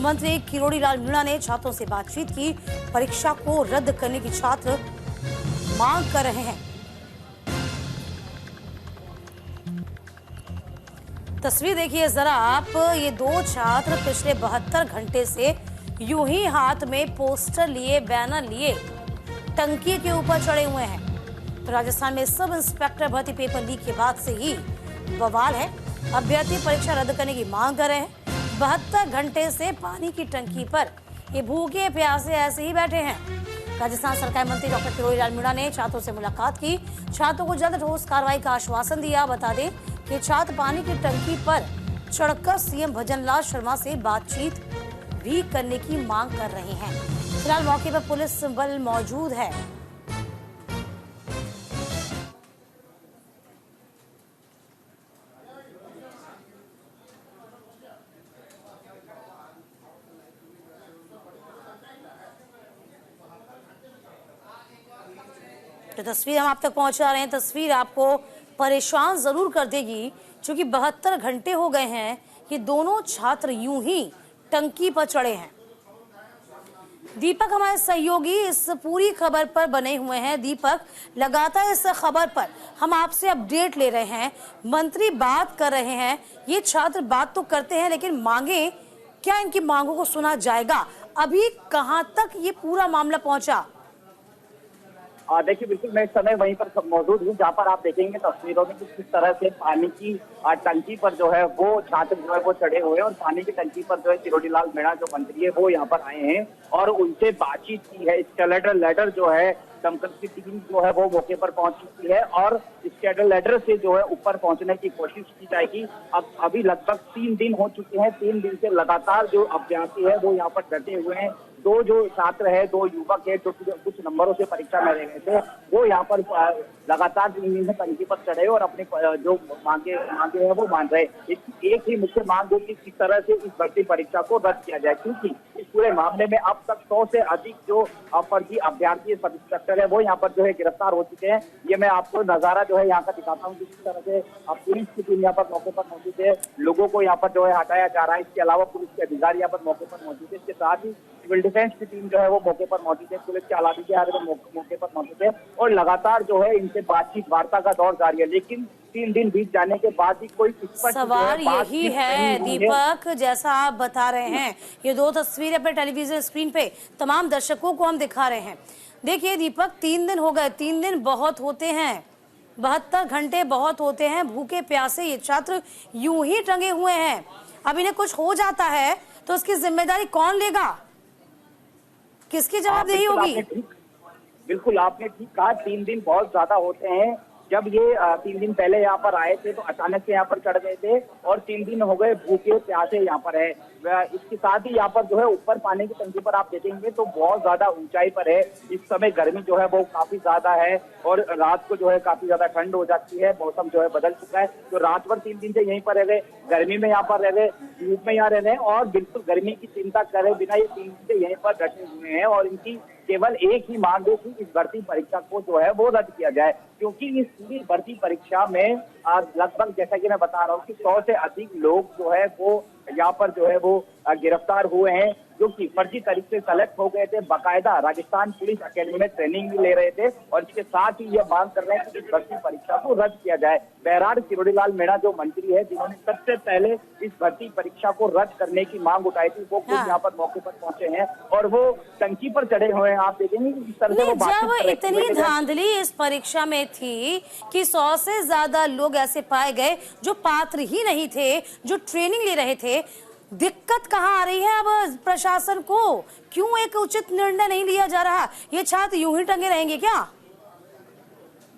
मंत्री किरोड़ी लाल मीणा ने छात्रों से बातचीत की। परीक्षा को रद्द करने की छात्र मांग कर रहे हैं। तस्वीर देखिए जरा आप, ये दो छात्र पिछले 72 घंटे से यूं ही हाथ में पोस्टर लिए, बैनर लिए टंकी के ऊपर चढ़े हुए हैं। तो राजस्थान में सब इंस्पेक्टर भर्ती पेपर लीक के बाद से ही बवाल है। अभ्यर्थी परीक्षा रद्द करने की मांग कर रहे हैं। 72 घंटे से पानी की टंकी पर ये भूखे प्यासे ऐसे ही बैठे हैं। राजस्थान सरकार मंत्री डॉक्टर किरोड़ी लाल मीणा ने छात्रों से मुलाकात की। छात्रों को जल्द ठोस कार्रवाई का आश्वासन दिया। बता दें कि छात्र पानी की टंकी पर चढ़कर सीएम भजनलाल शर्मा से बातचीत भी करने की मांग कर रहे हैं। फिलहाल मौके पर पुलिस बल मौजूद है। तो तस्वीर हम आप तक पहुंचा रहे हैं। तस्वीर आपको परेशान जरूर कर देगी, क्योंकि 72 घंटे हो गए हैं कि दोनों छात्र यूं ही टंकी पर चढ़े हैं। दीपक हमारे सहयोगी इस पूरी खबर पर बने हुए हैं। दीपक, लगातार इस खबर पर हम आपसे अपडेट ले रहे हैं। मंत्री बात कर रहे हैं, ये छात्र बात तो करते हैं, लेकिन मांगे क्या, इनकी मांगों को सुना जाएगा? अभी कहां तक ये पूरा मामला पहुंचा? देखिए, बिल्कुल मैं इस समय वहीं पर मौजूद हूँ, जहाँ पर आप देखेंगे तस्वीरों में किस तरह से पानी की टंकी पर जो है वो छात्र जो है वो चढ़े हुए हैं। और पानी की टंकी पर जो है किरोड़ी लाल मीणा जो मंत्री है वो यहाँ पर आए हैं और उनसे बातचीत की है। स्केलेटल लेटर जो है दमकल की टीम जो है वो मौके पर पहुंच चुकी है और स्केलेटल लेटर से जो है ऊपर पहुंचने की कोशिश की जाएगी। अब अभी लगभग 3 दिन हो चुके हैं। 3 दिन से लगातार जो अभ्यर्थी है वो यहाँ पर डटे हुए हैं। दो जो छात्र है, 2 युवक है जो कुछ नंबरों से परीक्षा में रह गए थे, वो यहाँ पर लगातार 3 दिन से टंकी पर चढ़े और अपने जो मांगे है वो मान रहे। एक ही मुख्य मांग है कि किस तरह से इस भर्ती परीक्षा को रद्द किया जाए, क्योंकि इस पूरे मामले में अब तक 100 से अधिक जो फर्जी अभ्यर्थी सब इंस्पेक्टर है वो यहाँ पर जो है गिरफ्तार हो चुके हैं। ये मैं आपको नजारा जो है यहाँ का दिखाता हूँ, जिस तरह से पुलिस की टीम यहाँ पर मौके पर मौजूद है। लोगों को यहाँ पर जो है हटाया जा रहा है। इसके अलावा पुलिस के अधिकारी यहाँ पर मौके पर मौजूद है। इसके साथ ही सिविल डिफेंस की टीम जो है वो मौके पर मौजूद है। पुलिस के अलावा मौके पर मौजूद है और लगातार जो है इनसे बातचीत वार्ता का दौर जारी है। लेकिन 3 दिन बीत जाने के बाद ही कोई सवाल यही है दीपक, जैसा आप बता रहे हैं, ये 2 तस्वीरें अपने टेलीविजन स्क्रीन पे तमाम दर्शकों को हम दिखा रहे हैं। देखिए दीपक, 3 दिन हो गए। 3 दिन बहुत होते हैं, 72 घंटे बहुत होते हैं। भूखे प्यासे ये छात्र यूं ही टंगे हुए हैं। अब इन्हें कुछ हो जाता है तो उसकी जिम्मेदारी कौन लेगा? किसकी जवाबदेही होगी? बिल्कुल आपने ठीक कहा, 3 दिन बहुत ज्यादा होते हैं। जब ये 3 दिन पहले यहाँ पर आए थे तो अचानक से यहाँ पर चढ़ गए थे और 3 दिन हो गए भूखे प्यासे यहाँ पर है। इसके साथ ही यहाँ पर जो है ऊपर पानी की टंकी पर आप देखेंगे तो बहुत ज्यादा ऊंचाई पर है। इस समय गर्मी जो है वो काफी ज्यादा है और रात को जो है काफी ज्यादा ठंड हो जाती है। मौसम जो है बदल चुका है, तो रात भर 3 दिन से यहीं पर रह गए, गर्मी में यहाँ पर रह गए, धूप में यहाँ रह रहे और बिल्कुल गर्मी की चिंता करे बिना ये 3 दिन से यहीं पर डटे हुए हैं। और इनकी केवल एक ही मांग है कि इस भर्ती परीक्षा को जो है वो रद्द किया जाए, क्योंकि इस पूरी भर्ती परीक्षा में लगभग जैसा कि मैं बता रहा हूँ कि 100 से अधिक लोग जो है वो यहाँ पर जो है वो गिरफ्तार हुए हैं, जो कि फर्जी तरीके से सेलेक्ट हो गए थे। बाकायदा राजस्थान पुलिस अकेडमी में ट्रेनिंग भी ले रहे थे और इसके साथ ही ये मांग कर रहे हैं कि इस भर्ती परीक्षा को रद्द किया जाए। बहरहाल किरोड़ी लाल मीणा जो मंत्री है, जिन्होंने सबसे पहले इस भर्ती परीक्षा को रद्द करने की मांग उठाई थी, वो खुद यहाँ पर मौके पर पहुंचे हैं और वो टंकी पर चढ़े हुए हैं। आप देखेंगे इस तरह से वो जब इतनी धांधली इस परीक्षा में थी कि 100 से ज्यादा लोग ऐसे पाए गए जो पात्र ही नहीं थे, जो ट्रेनिंग ले रहे थे, दिक्कत कहाँ आ रही है अब प्रशासन को? क्यों एक उचित निर्णय नहीं लिया जा रहा? ये छात्र यूं ही टंगे रहेंगे क्या?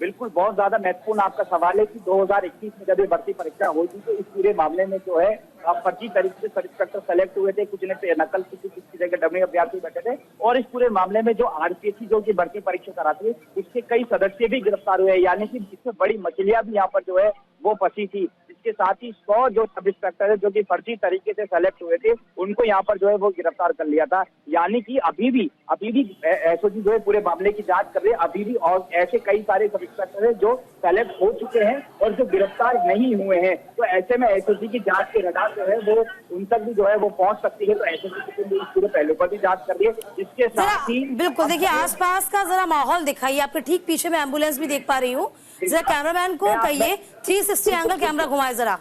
बिल्कुल, बहुत ज्यादा महत्वपूर्ण आपका सवाल है कि 2021 में जब ये भर्ती परीक्षा हुई थी तो इस पूरे मामले में जो है फर्जी तरीके से सब इंस्पेक्टर सेलेक्ट हुए थे, कुछ ने नकल की, किसी जगह डमी अभ्यर्थी बैठे थे। और इस पूरे मामले में जो आरपीएससी जो की भर्ती परीक्षा कराती है, उसके कई सदस्य भी गिरफ्तार हुए, यानी कि इससे बड़ी मछलियां भी यहाँ पर जो है वो फंसी थी। इसके साथ ही 100 जो सब इंस्पेक्टर है जो कि फर्जी तरीके से सेलेक्ट हुए थे, उनको यहाँ पर जो है वो गिरफ्तार कर लिया था। यानी कि अभी भी एसओजी जो है पूरे मामले की जांच कर रहे हैं। अभी भी और ऐसे कई सारे सब इंस्पेक्टर है जो सेलेक्ट हो चुके हैं और जो गिरफ्तार नहीं हुए हैं। तो ऐसे में एसओजी की जांच के रडार जो है वो उन तक भी जो है वो पहुंच सकती है। तो एसओजी इस पूरे पहलू पर भी जांच कर रही है। इसके साथ ही बिल्कुल देखिए आसपास का जरा माहौल दिखाइए। आपके ठीक पीछे मैं एम्बुलेंस भी देख पा रही हूँ। जरा कैमरामैन को कहिए 360 एंगल कैमरा घुमाए जरा।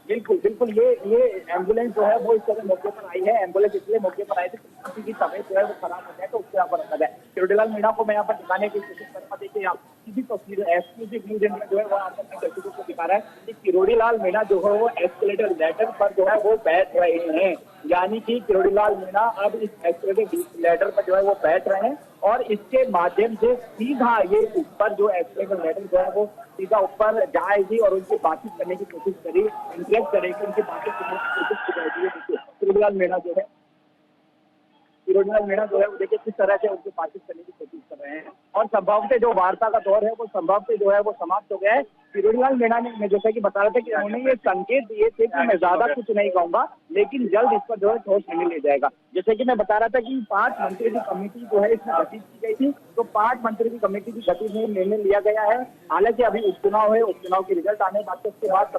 बिल्कुल बिल्कुल, ये एम्बुलेंस जो है वो इस तरह मौके पर आई है। एम्बुलेंस इसलिए मौके पर आई थी किसी की तबीयत जो है वो खराब हो जाए तो उससे यहाँ पर रखा जाए। किरोड़ीलाल मीणा को मैं यहाँ पर दिखाने की कोशिश करूंगा। देखिए आप सीधी तस्वीर एक्सक्लूसिव न्यूज इंडिया जो है वो आप अपने दर्शकों को दिखा रहा है कि किरोड़ीलाल मीणा जो है वो एस्केलेटर लैडर पर जो है वो बैठ रहे हैं। यानी कि किरोड़ीलाल मीणा अब इस एस्केलेटर लैडर पर जो है वो बैठ रहे हैं और इसके माध्यम से सीधा ये ऊपर जो एस्केलेटर लैडर जो है वो सीधा ऊपर जाएगी और उनसे बातचीत करने की कोशिश करेगी, इंटरेक्ट करेगी, उनकी बातचीत करने की कोशिश की जाएगी। देखिए किरोड़ीलाल मीणा जो है वो देखिए किस तरह से उनसे बातचीत करने की कोशिश कर रहे हैं और संभवतः जो वार्ता का दौर है वो संभवतः जो है वो समाप्त हो गया है। किरोड़ीलाल मीणा ने जैसा कि बता रहा था कि उन्होंने ये संकेत दिए थे कि मैं ज्यादा कुछ नहीं कहूंगा लेकिन जल्द इस पर जो है ठोस निर्णय लिया जाएगा। जैसे कि मैं बता रहा था कि 5 मंत्री की कमेटी जो है इसमें गठित की गई थी, तो 5 मंत्री की कमेटी की गठित में निर्णय लिया गया है। हालांकि अभी उपचुनाव है, उपचुनाव के रिजल्ट आने के बाद उसके बाद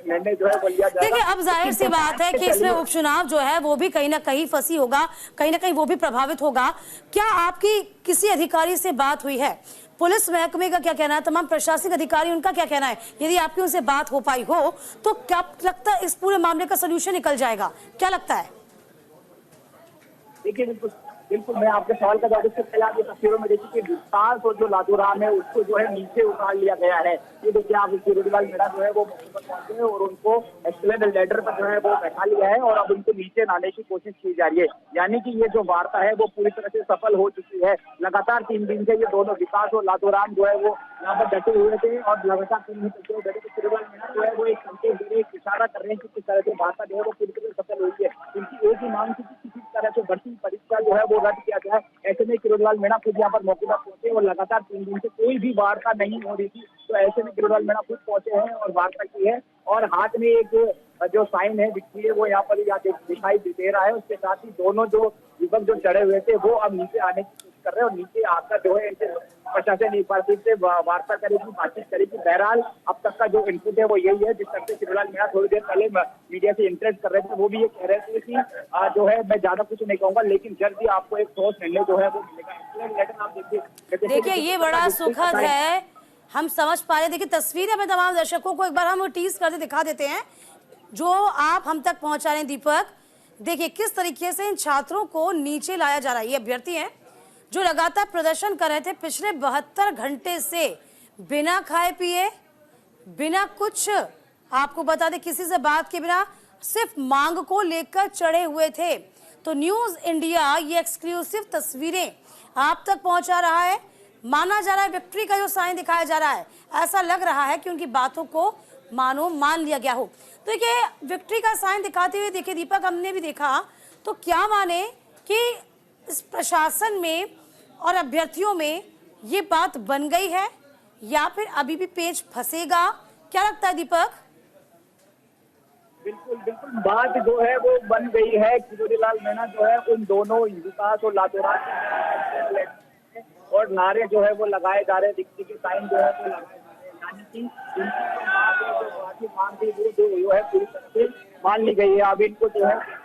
निर्णय जो है वो लिया जाएगा। देखिए अब जाहिर सी बात है कि इसमें उपचुनाव जो है वो भी कहीं ना कहीं फंसी होगा, कहीं ना कहीं वो भी प्रभावित होगा। क्या आपकी किसी अधिकारी से बात हुई है? पुलिस महकमे का क्या कहना है? तमाम प्रशासनिक अधिकारी उनका क्या कहना है? यदि आपकी उनसे बात हो पाई हो तो क्या लगता है इस पूरे मामले का सलूशन निकल जाएगा? क्या लगता है? देखिए बिल्कुल मैं आपके सवाल का जवाब इससे पहले आप ये तस्वीरों में देखिए कि विकास और जो लातूराम है उसको जो है नीचे उतार लिया गया है। ये देखिए आप किरोड़ीलाल मीणा जो है वो मौके पर पहुंचे हैं और उनको एस्केलेटर लैडर पर जो है वो बैठा लिया है और अब उनको नीचे लाने की कोशिश की जा रही है। यानी कि ये जो वार्ता है वो पूरी तरह से सफल हो चुकी है। लगातार 3 दिन से ये दोनों विकास और लातूराम जो है वो यहाँ पर डटे हुए थे और लगातार 3 दिन से डटे किरोड़ीलाल मीणा जो है वो एक संकेत दे रहे हैं, इशारा कर रहे हैं कि किस तरह से वार्ता जो है वो पूरी तरह से सफल हुई है। उनकी एक ही मांग थी कि किसी तरह से भर्ती परीक्षा जो है वो रद्द किया जाए। ऐसे में किरोड़ीलाल मीणा खुद यहाँ पर मौके पर पहुंचे और लगातार 3 दिन से कोई भी वार्ता नहीं हो रही थी। तो ऐसे में किरोड़ीलाल मीणा खुद पहुंचे हैं और वार्ता की है और हाथ में एक जो साइन है विक्ट्री है वो यहाँ पर दिखाई दे रहा है। उसके साथ ही दोनों जो युवक जो चढ़े हुए थे वो अब नीचे आने की कोशिश कर रहे हैं और नीचे आकर जो है इनसे प्रशासन एक बार फिर से वार्ता करेगी, बातचीत करेगी। बहरहाल अब तक का जो इनपुट है वो यही है। जिस तरह से किरोड़ीलाल मीणा थोड़ी देर पहले मीडिया से इंटरेक्ट कर रहे थे वो भी ये कह रहे थे कि जो है मैं ज्यादा कुछ नहीं कहूंगा लेकिन जल्द ही आपको एक ठोस निर्णय जो है वो मिलेगा। आप देखिए ये बड़ा सुखद है, हम समझ पा रहे। देखिए तस्वीरें अपने तमाम दर्शकों को एक बार हम टीज करके दिखा देते हैं जो आप हम तक पहुंचा रहे हैं। दीपक देखिए किस तरीके से इन छात्रों को नीचे लाया जा रहा है। ये अभ्यर्थी हैं जो लगातार प्रदर्शन कर रहे थे पिछले 72 घंटे से, बिना खाए पिए, बिना कुछ आपको बता दें किसी से बात के बिना, सिर्फ मांग को लेकर चढ़े हुए थे। तो न्यूज इंडिया ये एक्सक्लूसिव तस्वीरें आप तक पहुंचा रहा है। माना जा रहा है विक्ट्री का जो साइन दिखाया जा रहा है, ऐसा लग रहा है कि उनकी बातों को मानो मान लिया गया हो। तो देखिए विक्ट्री का साइन दिखाते हुए देखिए दीपक हमने भी देखा, तो क्या माने कि इस प्रशासन में और अभ्यर्थियों में ये बात बन गई है या फिर अभी भी पेच फंसेगा? क्या लगता है दीपक? बिल्कुल बात जो है वो बन गई है। किरोड़ीलाल मीणा जो है उन दोनों विकास और लातूराम और नारे जो है वो लगाए जा रहे हैं, विक्ट्री के साइन जो है वो लगाए जा रहे हैं। यानी कि उनकी मांग थी वो जो है पूरी तरह से मान ली गई है। अब इनको जो है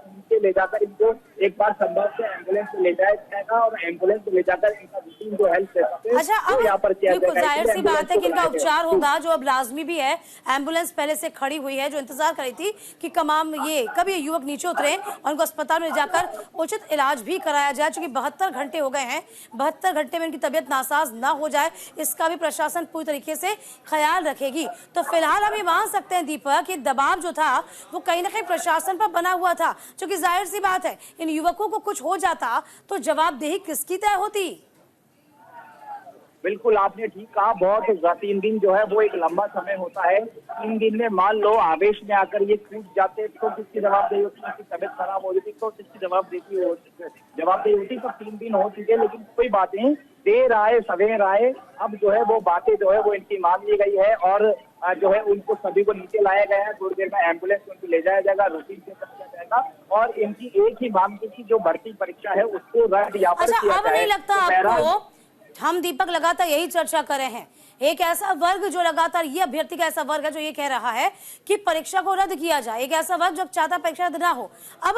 नीचे ले जाकर इनको एक बार संभव से एम्बुलेंस से ले जाया जाएगा और एम्बुलेंस से ले जाकर इनका रूटीन जो हेल्थ अच्छा अब बिल्कुल जाहिर सी बात है कि इनका उपचार होगा जो अब लाजमी भी है। एम्बुलेंस पहले से खड़ी हुई है जो इंतजार कर रही थी कि कब ये युवक नीचे उतरे और उनको अस्पताल में जाकर उचित इलाज भी कराया जाए। चूंकि 72 घंटे हो गए हैं, 72 घंटे में इनकी तबीयत नासाज ना हो जाए इसका भी प्रशासन पूरी तरीके से ख्याल रखेगी। तो फिलहाल हम ये मान सकते हैं दीपक कि दबाव जो था वो कहीं ना कहीं प्रशासन पर बना हुआ था, क्योंकि जाहिर सी बात है इन युवकों को कुछ हो जाता तो जवाबदेही किसकी तय होती? बिल्कुल आपने ठीक कहा। बहुत 3 दिन जो है वो एक लंबा समय होता है। 3 दिन में मान लो आवेश में आकर ये टूट जाते तो किसकी जवाबदेही होती? उसकी तबीयत खराब हो जाती तो किसकी जवाबदेही होती? तो 3 दिन हो चुके लेकिन कोई बात नहीं, देर आए सवेर आए। अब जो है वो बातें जो है वो इनकी मान ली गई है और जो है उनको सभी को नीचे लाया गया है। थोड़ी देर में एम्बुलेंस में उनको ले जाया जाएगा, रूटीन चेकअप किया जाएगा और इनकी एक ही मांग थी कि जो भर्ती परीक्षा है उसको रद्द यहाँ पर किया अब जाए। नहीं लगता आपको, हम दीपक लगातार यही चर्चा कर रहे हैं, एक ऐसा वर्ग जो लगातार, ये अभ्यर्थी का ऐसा वर्ग है जो ये कह रहा है कि परीक्षा को रद्द किया जाए, एक ऐसा वर्ग जो चाहता परीक्षा रद्द ना हो। अब